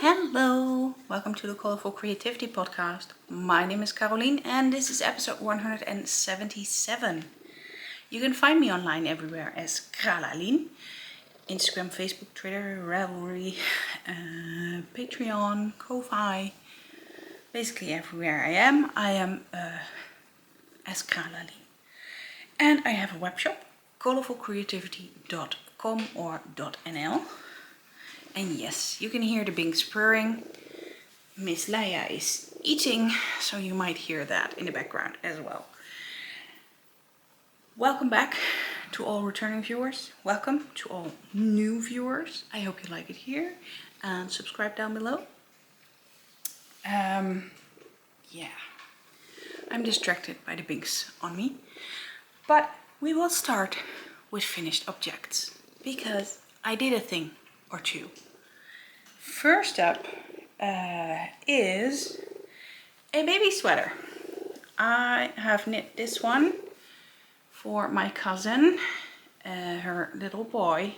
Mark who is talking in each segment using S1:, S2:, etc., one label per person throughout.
S1: Hello, welcome to the Colourful Creativity podcast. My name is Kralalien and this is episode 177. You can find me online everywhere as Kralalien. Instagram, Facebook, Twitter, Ravelry, Patreon, Ko-Fi. Basically everywhere I am as Kralalien. And I have a web shop, colourfulcreativity.com or .nl. And yes, you can hear the binks purring. Miss Lea is eating, so you might hear that in the background as well. Welcome back to all returning viewers. Welcome to all new viewers. I hope you like it here. And subscribe down below. Yeah, I'm distracted by the binks on me. But we will start with finished objects, because I did a thing or two. First up is a baby sweater. I have knit this one for my cousin, her little boy.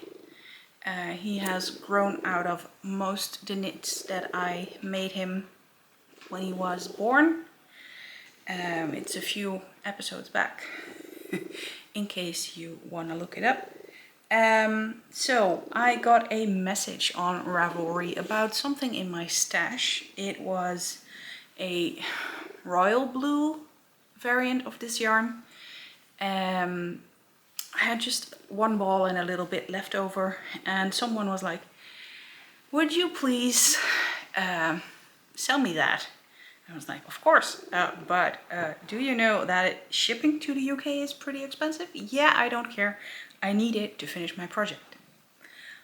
S1: He has grown out of most the knits that I made him when he was born. It's a few episodes back, in case you want to look it up. So I got a message on Ravelry about something in my stash. It was a royal blue variant of this yarn. I had just one ball and a little bit left over, and someone was like, would you please sell me that? I was like, of course, but do you know that shipping to the UK is pretty expensive? Yeah, I don't care. I need it to finish my project.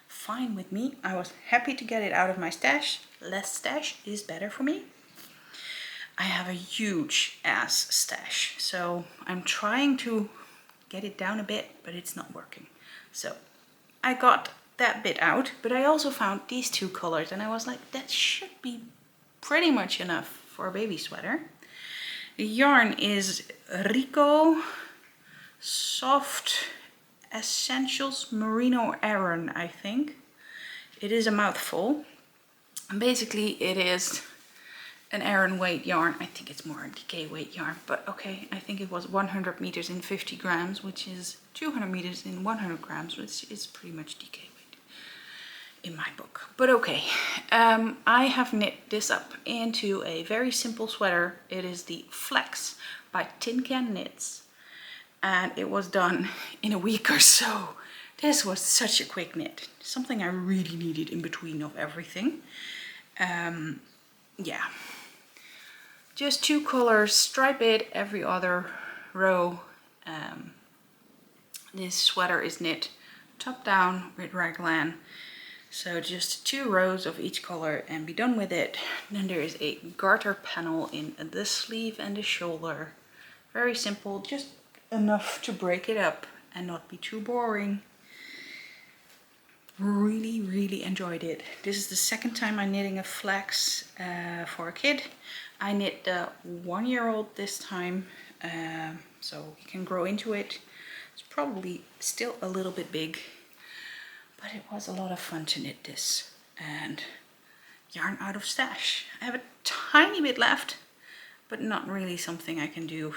S1: Fine with me. I was happy to get it out of my stash. Less stash is better for me. I have a huge ass stash, so I'm trying to get it down a bit, but it's not working. So I got that bit out, but I also found these two colors and I was like, that should be pretty much enough for a baby sweater. The yarn is Rico Soft Essentials Merino Aran, I think. It is a mouthful. And basically it is an Aran weight yarn. I think it's more a DK weight yarn, but okay. I think it was 100 meters in 50 grams, which is 200 meters in 100 grams, which is pretty much DK weight in my book. But okay, I have knit this up into a very simple sweater. It is the Flax by Tin Can Knits. And it was done in a week or so. This was such a quick knit. Something I really needed in between of everything. Yeah. Just two colors, stripe it every other row. This sweater is knit top down with raglan. So just two rows of each color and be done with it. Then there is a garter panel in the sleeve and the shoulder. Very simple, just enough to break it up and not be too boring. Really enjoyed it. This is the second time I'm knitting a flax for a kid. I knit the 1-year-old this time, so he can grow into it. It's probably still a little bit big, but it was a lot of fun to knit this. And yarn out of stash. I have a tiny bit left, but not really something I can do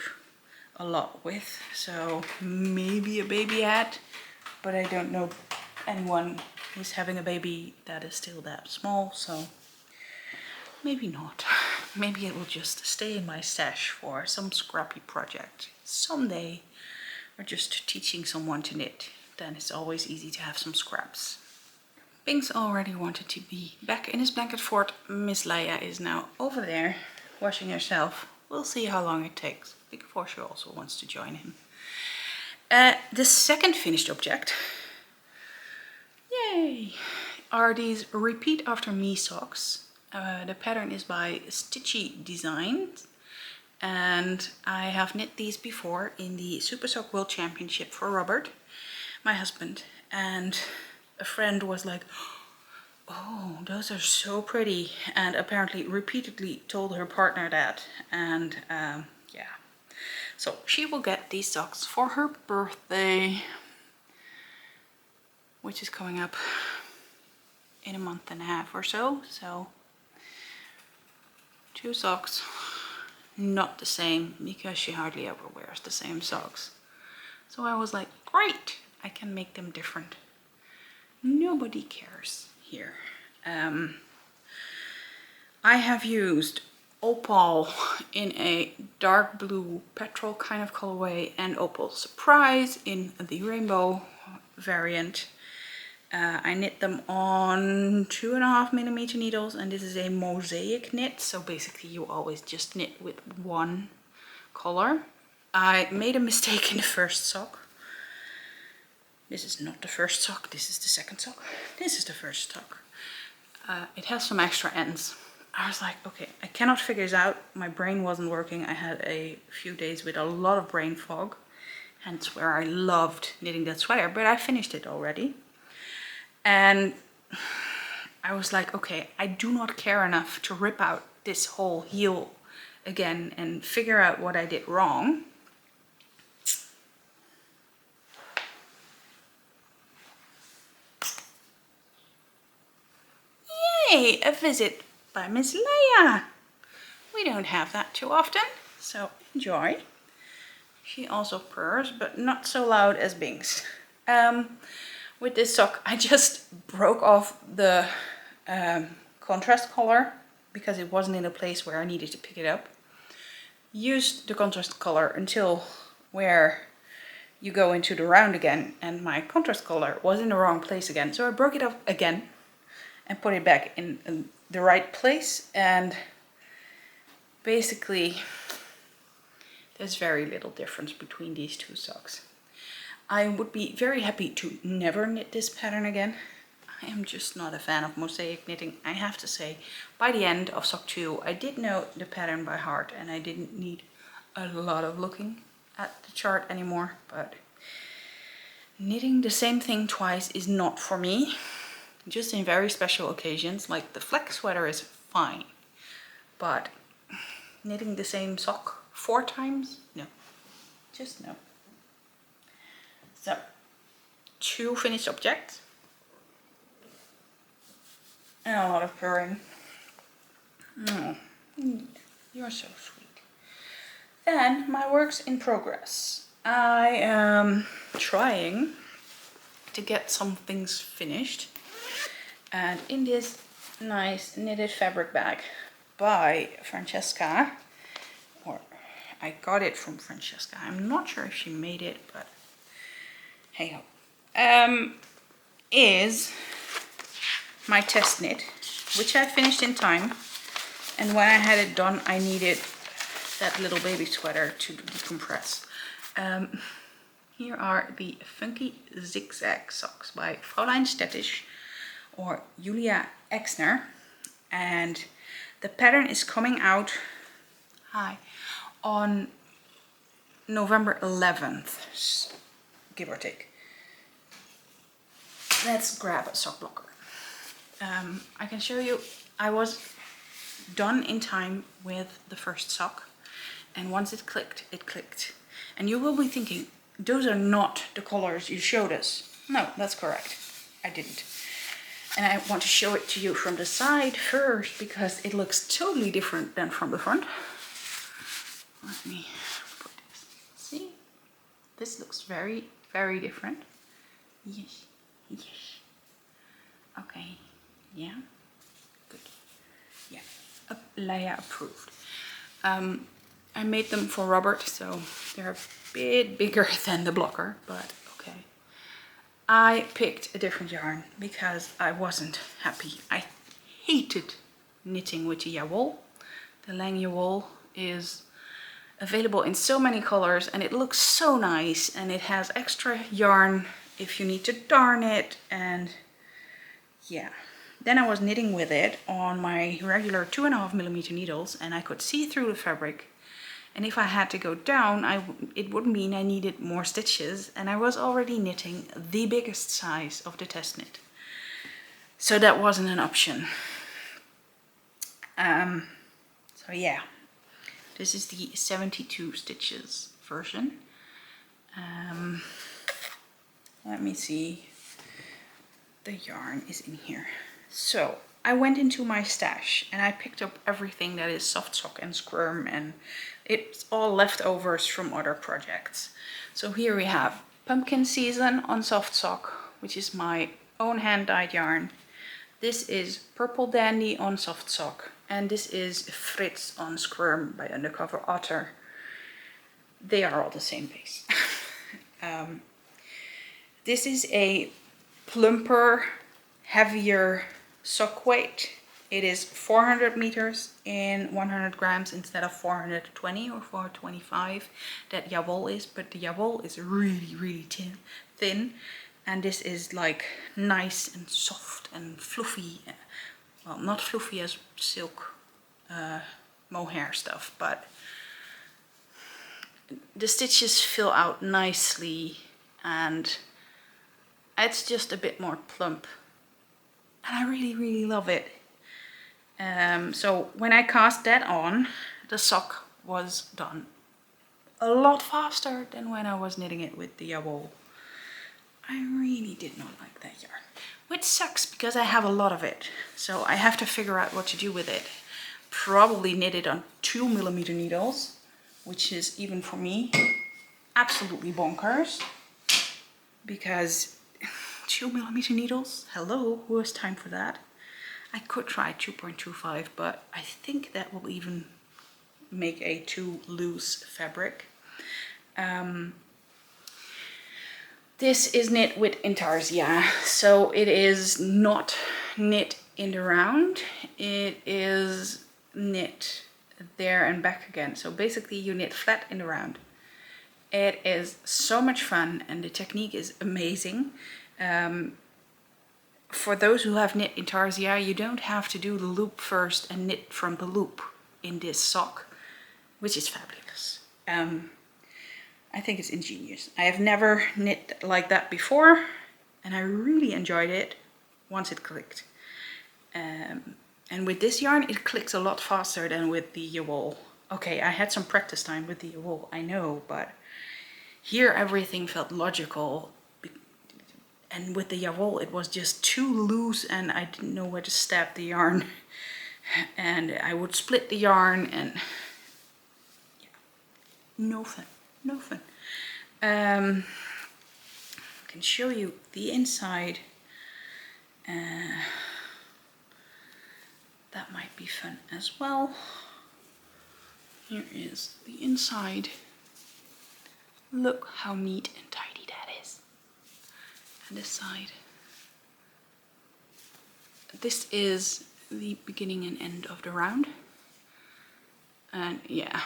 S1: a lot with, so maybe a baby hat, but I don't know anyone who's having a baby that is still that small, so maybe not. Maybe it will just stay in my stash for some scrappy project someday, or just teaching someone to knit. Then it's always easy to have some scraps. Binks already wanted to be back in his blanket fort. Miss Lea is now over there washing herself. We'll see how long it takes, before she also wants to join him. The second finished object, yay, are these Repeat After Me socks. The pattern is by Stitchee Designs, and I have knit these before in the Super Sock World Championship for Robert, my husband, and a friend was like, oh, those are so pretty, and apparently repeatedly told her partner that, and yeah. So she will get these socks for her birthday, which is coming up in a month and a half or so. So 2 socks, not the same, because she hardly ever wears the same socks. So I was like, great, I can make them different. Nobody cares here. I have used Opal in a dark blue petrol kind of colorway and Opal Surprise in the rainbow variant. I knit them on 2.5mm needles, and this is a mosaic knit, so basically you always just knit with one color. I made a mistake in the first sock. This is not the first sock, this is the second sock. This is the first sock. It has some extra ends. I was like, okay, I cannot figure this out. My brain wasn't working. I had a few days with a lot of brain fog, hence where I loved knitting that sweater, but I finished it already. And I was like, okay, I do not care enough to rip out this whole heel again and figure out what I did wrong. Yay, a visit by Miss Leia. We don't have that too often, so enjoy. She also purrs, but not so loud as Binks. With this sock, I just broke off the contrast color because it wasn't in a place where I needed to pick it up. Used the contrast color until where you go into the round again, and my contrast color was in the wrong place again. So I broke it up again and put it back in the right place, and basically there's very little difference between these 2 socks. I would be very happy to never knit this pattern again. I am just not a fan of mosaic knitting, I have to say. By the end of sock 2, I did know the pattern by heart, and I didn't need a lot of looking at the chart anymore, but knitting the same thing twice is not for me. Just in very special occasions, like the Flax sweater is fine, but knitting the same sock 4 times? No, just no. So, 2 finished objects, and a lot of purring. Oh, you're so sweet. Then, my works in progress. I am trying to get some things finished, and in this nice knitted fabric bag by Francesca, or I got it from Francesca, I'm not sure if she made it, but hey ho, is my test knit, which I finished in time, and when I had it done I needed that little baby sweater to decompress. Here are the funky Zigzag socks by Fraulein Staedtisch or Julia Exner, and the pattern is coming out on November 11th, give or take. Let's grab a sock blocker. I can show you, I was done in time with the first sock, and once it clicked, it clicked. And you will be thinking, those are not the colors you showed us. No, that's correct. I didn't. And I want to show it to you from the side first, because it looks totally different than from the front. Let me put this. See? This looks very, very different. Yes. Yes. Okay. Yeah. Good. Yeah. Leia approved. I made them for Robert, so they're a bit bigger than the blocker, but okay. I picked a different yarn because I wasn't happy. I hated knitting with the wool. The Lange wool is available in so many colors, and it looks so nice, and it has extra yarn if you need to darn it, and yeah. Then I was knitting with it on my regular 2.5mm needles, and I could see through the fabric. And if I had to go down, it would mean I needed more stitches, and I was already knitting the biggest size of the test knit. So that wasn't an option. So yeah, this is the 72 stitches version. Let me see. The yarn is in here. So I went into my stash and I picked up everything that is soft sock and squirm, and it's all leftovers from other projects. So here we have Pumpkin Season on soft sock, which is my own hand dyed yarn. This is Purple Dandy on soft sock, and this is Fritz on Squirm by Undercover Otter. They are all the same base. This is a plumper, heavier sock weight. It is 400 meters in 100 grams instead of 420 or 425 that Jawol is, but the Jawol is really thin, and this is like nice and soft and fluffy. Well, not fluffy as silk mohair stuff, but the stitches fill out nicely and it's just a bit more plump, and I really love it. So when I cast that on, the sock was done a lot faster than when I was knitting it with the Jawol. I really did not like that yarn, which sucks because I have a lot of it, so I have to figure out what to do with it. Probably knit it on 2mm needles, which is, even for me, absolutely bonkers, because 2mm needles, hello, who has time for that? I could try 2.25, but I think that will even make a too loose fabric. This is knit with intarsia, so it is not knit in the round, it is knit there and back again. So basically you knit flat in the round. It is so much fun and the technique is amazing. For those who have knit intarsia, you don't have to do the loop first and knit from the loop in this sock, which is fabulous. I think it's ingenious. I have never knit like that before, and I really enjoyed it once it clicked. And with this yarn, it clicks a lot faster than with the Jawol. Okay, I had some practice time with the Jawol, I know, but here everything felt logical. And with the Jawol, it was just too loose and I didn't know where to stab the yarn. And I would split the yarn and yeah, no fun, no fun. I can show you the inside. That might be fun as well. Here is the inside. Look how neat and tidy that is. And this side. This is the beginning and end of the round. And yeah,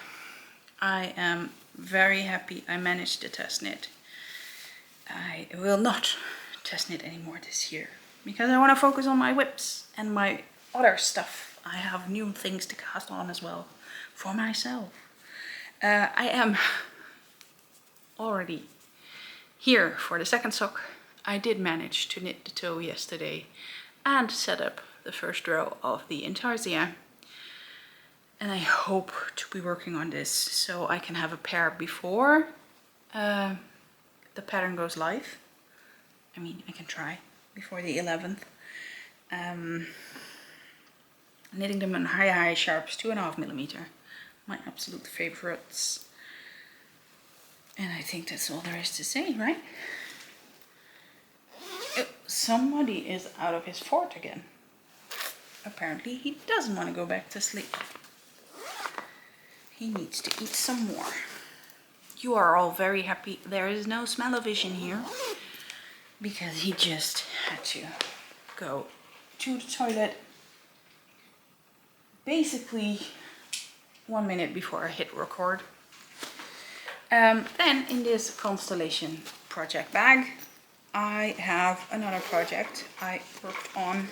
S1: I am very happy I managed to test knit. I will not test knit anymore this year because I want to focus on my whips and my other stuff. I have new things to cast on as well for myself. I am already here for the second sock. I did manage to knit the toe yesterday and set up the first row of the intarsia. And I hope to be working on this so I can have a pair before the pattern goes live. I mean, I can try before the 11th. Knitting them in high sharps, 2.5mm. My absolute favorites. And I think that's all there is to say, right? Oh, somebody is out of his fort again. Apparently he doesn't want to go back to sleep. He needs to eat some more. You are all very happy. There is no smell-o-vision here because he just had to go to the toilet basically 1 minute before I hit record. Then in this Constellation project bag, I have another project I worked on.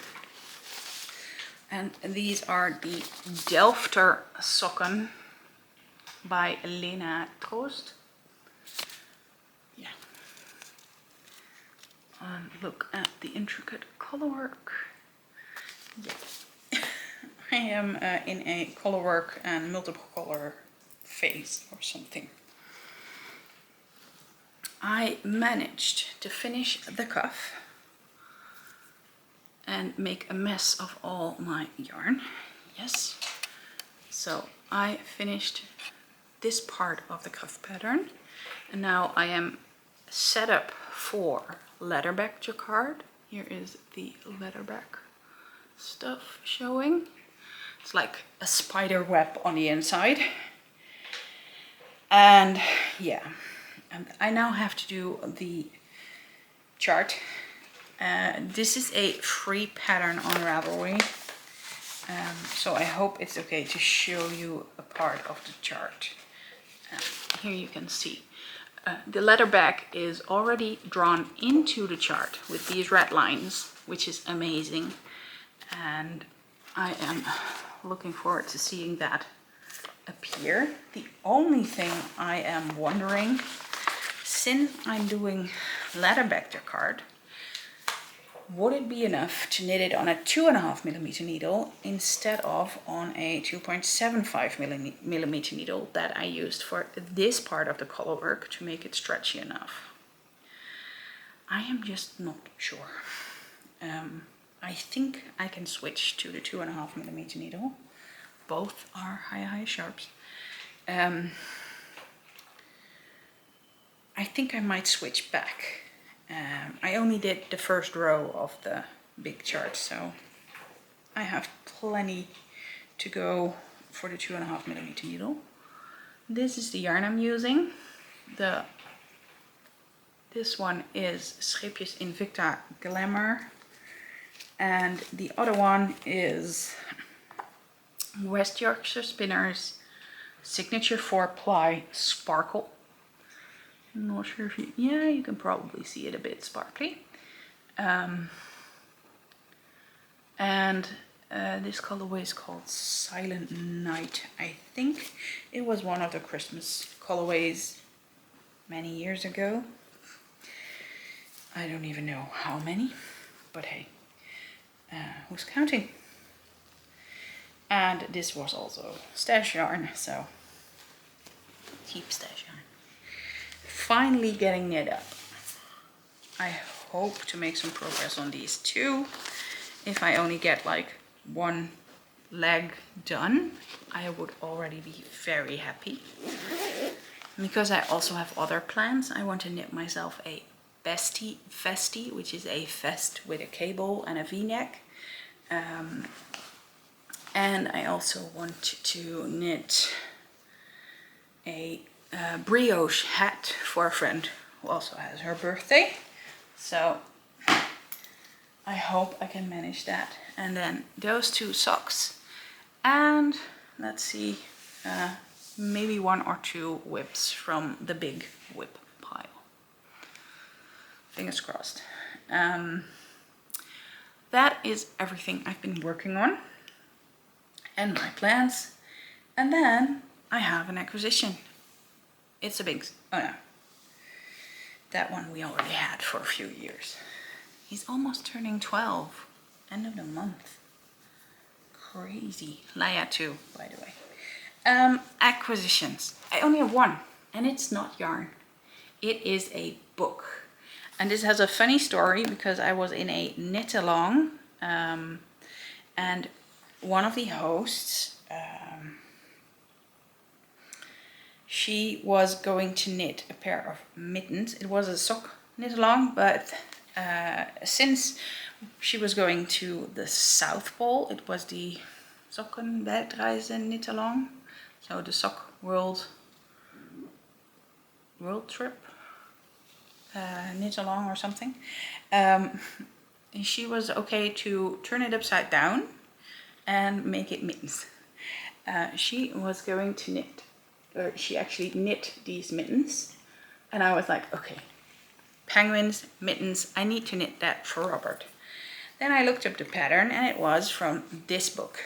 S1: And these are the Delfter Socken by Lena Trost. Yeah. And look at the intricate color work. Yeah. I am in a color work and multiple color phase or something. I managed to finish the cuff. and make a mess of all my yarn. Yes. So I finished this part of the cuff pattern, and now I am set up for leatherback jacquard. Here is the leatherback stuff showing. It's like a spider web on the inside. And yeah, and I now have to do the chart. This is a free pattern on Ravelry. So I hope it's okay to show you a part of the chart. Here you can see. The leatherback is already drawn into the chart with these red lines, which is amazing. And I am looking forward to seeing that appear. The only thing I am wondering, since I'm doing leatherback jacquard, would it be enough to knit it on a 2.5mm needle instead of on a 2.75mm needle that I used for this part of the color work to make it stretchy enough? I am just not sure. I think I can switch to the 2.5mm needle. Both are high sharps. I think I might switch back. I only did the first row of the big chart, so I have plenty to go for the 2.5mm needle. This is the yarn I'm using. This one is Scheepjes Invicta Glamour, and the other one is West Yorkshire Spinners Signature 4-ply Sparkle. I'm not sure if you, yeah, you can probably see it a bit sparkly. This colorway is called Silent Night. I think it was one of the Christmas colorways many years ago. I don't even know how many, but hey, who's counting? And this was also stash yarn, so keep stash yarn. Finally getting knit up. I hope to make some progress on these two. If I only get like one leg done, I would already be very happy. Because I also have other plans. I want to knit myself a vesty, which is a vest with a cable and a v-neck. And I also want to knit a brioche hat for a friend who also has her birthday. So I hope I can manage that. And then those two socks. And let's see, maybe 1 or 2 whips from the big whip pile. Fingers crossed. That is everything I've been working on and my plans. And then I have an acquisition. It's a big, oh no, that one we already had for a few years. He's almost turning 12, end of the month. Crazy. Laya too, by the way. Acquisitions. I only have one, and it's not yarn. It is a book. And this has a funny story because I was in a knit along, and one of the hosts, she was going to knit a pair of mittens. It was a sock knit along, but since she was going to the South Pole, it was the Socken Weltreise knit along. So the sock world trip knit along or something. She was okay to turn it upside down and make it mittens. She was going to knit, or she actually knit these mittens, and I was like, okay, penguins, mittens, I need to knit that for Robert. Then I looked up the pattern, and it was from this book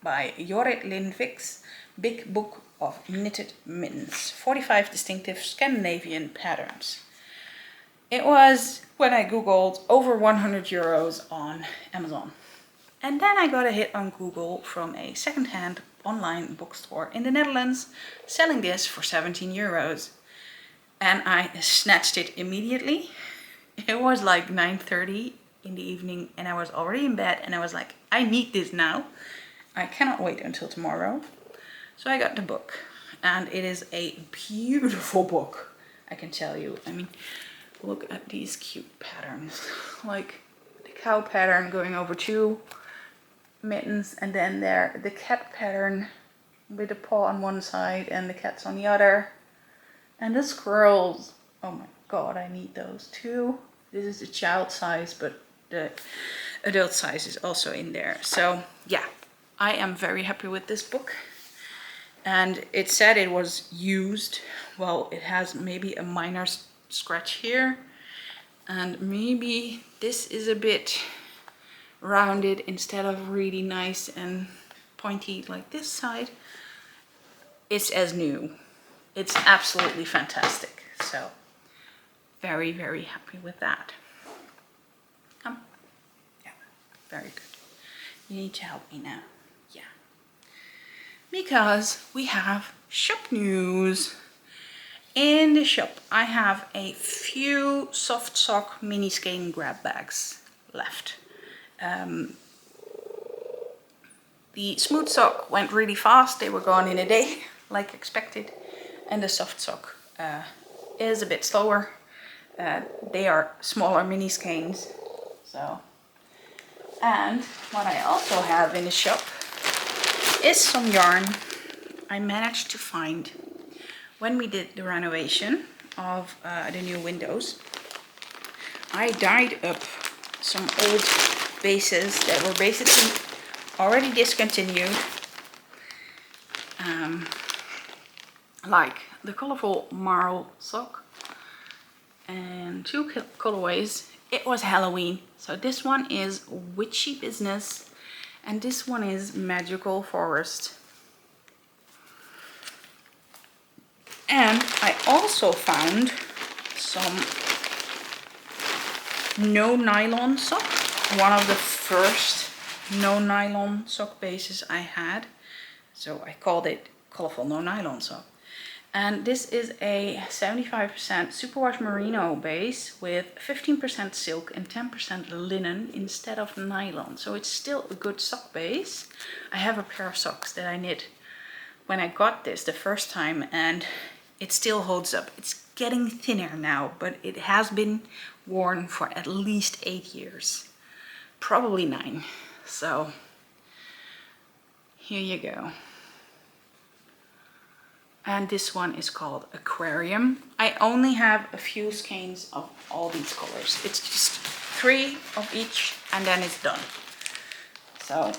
S1: by Jorvid Linvik's Big Book of Knitted Mittens, 45 distinctive Scandinavian patterns. It was, when I googled, over 100 euros on Amazon. And then I got a hit on Google from a second-hand online bookstore in the Netherlands selling this for 17 euros. And I snatched it immediately. It was like 9:30 in the evening and I was already in bed and I was like, I need this now. I cannot wait until tomorrow. So I got the book and it is a beautiful book, I can tell you. I mean, look at these cute patterns, like the cow pattern going over 2 mittens, and then there the cat pattern with the paw on one side and the cats on the other, and the squirrels. Oh my god, I need those too. This is the child size, but the adult size is also in there. So yeah, I am very happy with this book. And it said it was used. Well, it has maybe a minor scratch here, and maybe this is a bit rounded instead of really nice and pointy like this side. It's as new. It's absolutely fantastic. So very, very happy with that. Come. Yeah, very good. You need to help me now. Yeah. Because we have shop news. In the shop I have a few soft sock mini skein grab bags left. The smooth sock went really fast. They were gone in a day, like expected. And the soft sock is a bit slower. They are smaller mini skeins. So, and what I also have in the shop is some yarn I managed to find when we did the renovation of the new windows. I dyed up some old bases that were basically already discontinued, like the colorful marl sock and 2 colorways. It was Halloween, so this one is Witchy Business and this one is Magical Forest. And I also found some no nylon sock, one of the first no nylon sock bases I had. So I called it Colorful No Nylon Sock. And this is a 75% superwash merino base with 15% silk and 10% linen instead of nylon. So it's still a good sock base. I have a pair of socks that I knit when I got this the first time and it still holds up. It's getting thinner now, but it has been worn for at least 8 years, probably 9. So here you go. And this one is called Aquarium. I only have a few skeins of all these colors. It's just 3 of each and then it's done. So,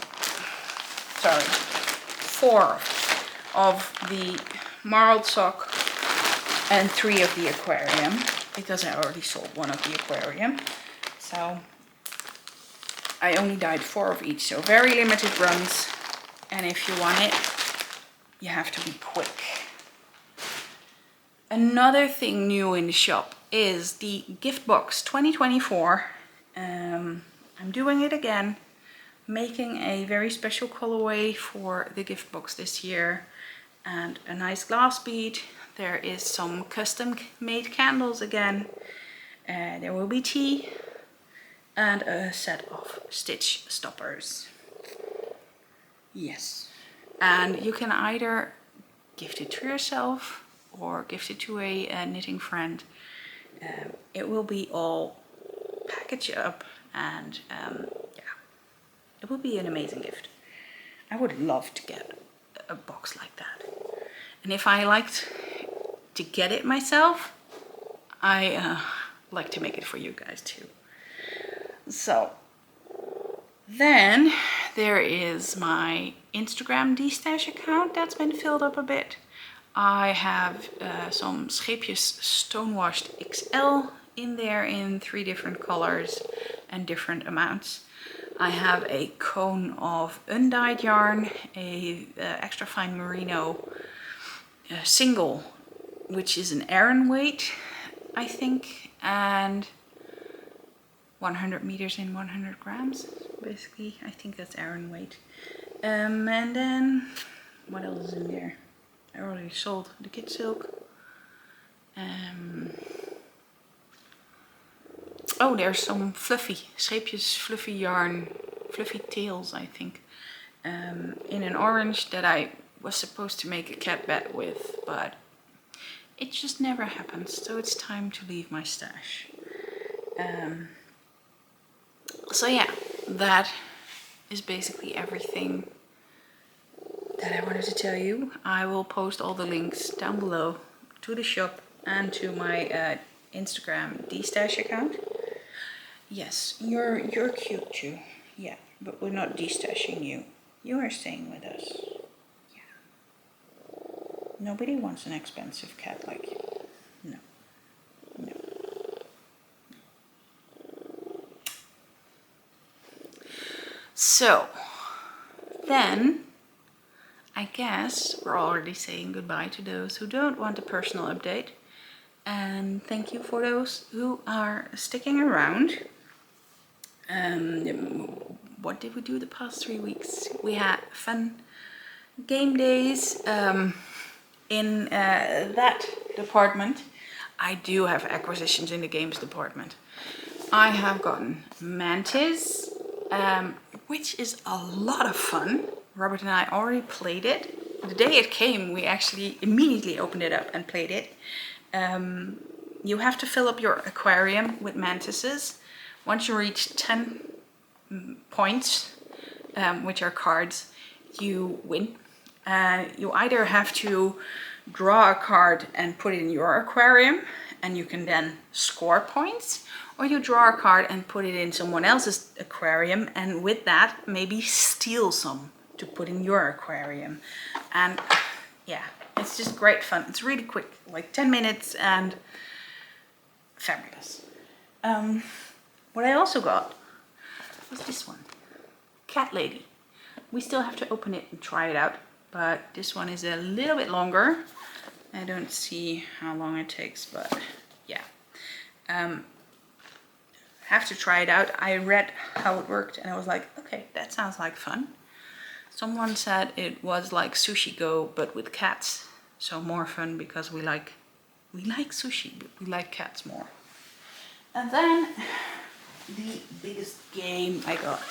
S1: sorry, 4 of the marled sock and 3 of the aquarium, because I already sold 1 of the aquarium. So I only dyed 4 of each, so very limited runs. And if you want it, you have to be quick. Another thing new in the shop is the gift box 2024. I'm doing it again, making a very special colorway for the gift box this year, and a nice glass bead. There is some custom made candles again. There will be tea and a set of stitch stoppers. Yes, and you can either gift it to yourself or gift it to a knitting friend. It will be all packaged up and yeah, it will be an amazing gift. I would love to get a box like that. And if I liked to get it myself, I like to make it for you guys too. So then there is my Instagram Staedtisch account that's been filled up a bit. I have some Scheepjes stonewashed XL in there in 3 different colors and different amounts. I have a cone of undyed yarn, a extra fine merino single, which is an Aran weight, I think, and 100 meters in 100 grams. Basically, I think that's Aran weight. And then what else is in there? I already sold the kid silk. Oh, there's some fluffy, Scheepjes fluffy yarn, fluffy tails, I think. In an orange that I was supposed to make a cat bed with, but it just never happens. So it's time to leave my stash. So yeah, that is basically everything that I wanted to tell you. I will post all the links down below to the shop and to my Instagram destash account. Yes, you're cute too. Yeah, but we're not destashing you. You are staying with us. Yeah. Nobody wants an expensive cat like you. No. No. So, then, I guess we're already saying goodbye to those who don't want a personal update. And thank you for those who are sticking around. What did we do the past 3 weeks? We had fun game days in that department. I do have acquisitions in the games department. I have gotten Mantis, which is a lot of fun. Robert and I already played it. The day it came, we actually immediately opened it up and played it. You have to fill up your aquarium with mantises. Once you reach 10 points, which are cards, you win. You either have to draw a card and put it in your aquarium, and you can then score points, or you draw a card and put it in someone else's aquarium, and with that maybe steal some to put in your aquarium. And yeah, it's just great fun. It's really quick, like 10 minutes, and fabulous. What I also got was this one, Cat Lady. We still have to open it and try it out, but this one is a little bit longer. I don't see how long it takes, but yeah. Have to try it out. I read how it worked and I was like, okay, that sounds like fun. Someone said it was like Sushi Go, but with cats. So more fun because we like sushi, but we like cats more. And then the biggest game I got.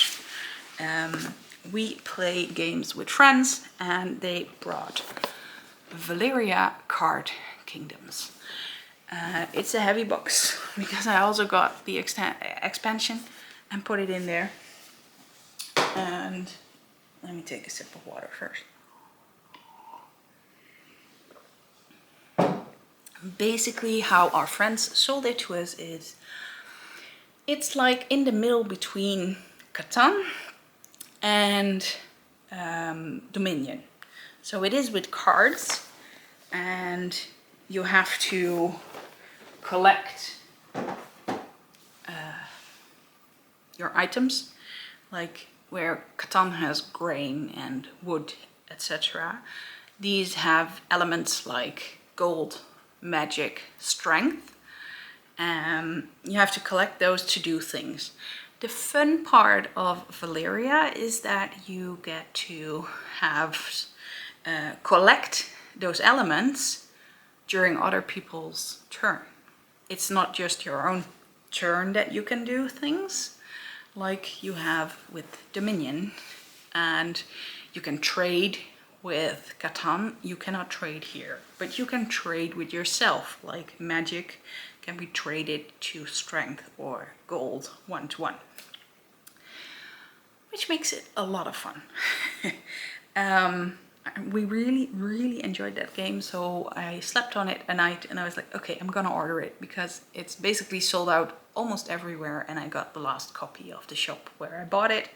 S1: We play games with friends and they brought Valeria Card Kingdoms. It's a heavy box because I also got the expansion and put it in there. And let me take a sip of water first. Basically how our friends sold it to us is, it's like in the middle between Catan and Dominion. So it is with cards and you have to collect your items, like where Catan has grain and wood, etc. These have elements like gold, magic, strength. You have to collect those to do things. The fun part of Valeria is that you get to have collect those elements during other people's turn. It's not just your own turn that you can do things like you have with Dominion, and you can trade with Catan. You cannot trade here, but you can trade with yourself, like magic can be traded to strength or gold 1-to-1, which makes it a lot of fun. We really enjoyed that game, so I slept on it a night and I was like, okay, I'm gonna order it because it's basically sold out almost everywhere, and I got the last copy of the shop where I bought it.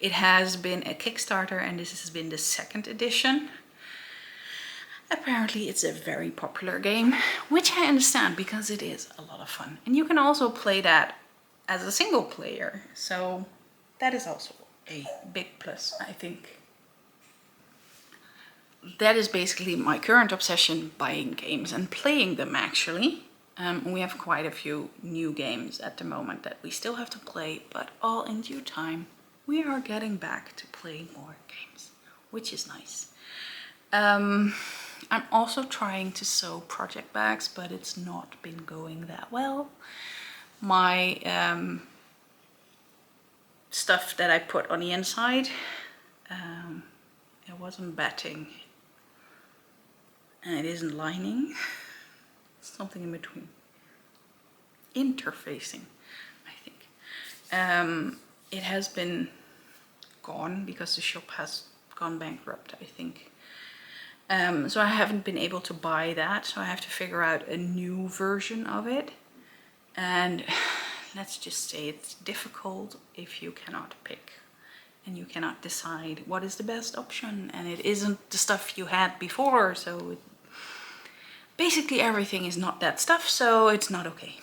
S1: It has been a Kickstarter and this has been the 2nd edition. Apparently it's a very popular game, which I understand because it is a lot of fun. And you can also play that as a single player, so that is also a big plus, I think. That is basically my current obsession, buying games and playing them actually. We have quite a few new games at the moment that we still have to play, but all in due time. We are getting back to playing more games, which is nice. I'm also trying to sew project bags, but it's not been going that well. my stuff that I put on the inside. It wasn't batting, and it isn't lining. Something in between. Interfacing, I think. It has been gone because the shop has gone bankrupt, I think. So I haven't been able to buy that, so I have to figure out a new version of it. And let's just say it's difficult if you cannot pick and you cannot decide what is the best option, and it isn't the stuff you had before, so basically everything is not that stuff, so it's not okay.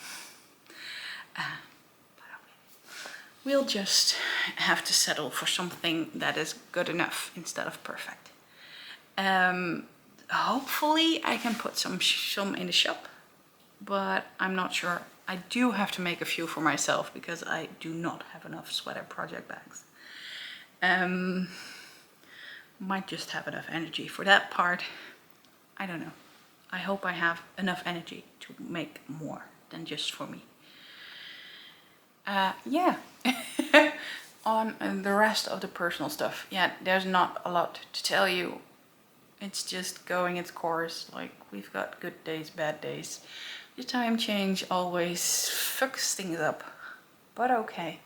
S1: We'll just have to settle for something that is good enough instead of perfect. Hopefully I can put some in the shop, but I'm not sure. I do have to make a few for myself because I do not have enough sweater project bags. Might just have enough energy for that part. I don't know. I hope I have enough energy to make more than just for me. Yeah. On the rest of the personal stuff, yeah, there's not a lot to tell you. It's just going its course. Like, we've got good days, bad days. The time change always fucks things up, but okay.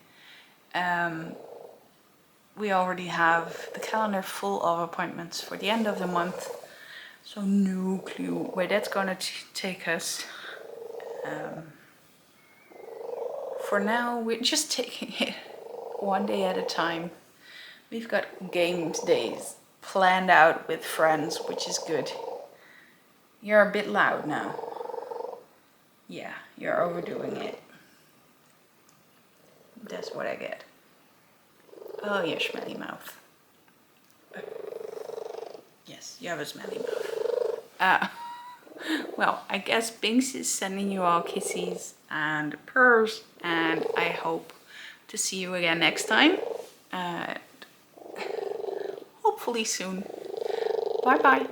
S1: We already have the calendar full of appointments for the end of the month, so no clue where that's gonna take us. For now, we're just taking it one day at a time. We've got games days planned out with friends, which is good. You're a bit loud now. Yeah, you're overdoing it. That's what I get. Oh, you smelly mouth. Yes, you have a smelly mouth. Well, I guess Binks is sending you all kisses and purrs, and I hope to see you again next time. Hopefully soon. Bye bye.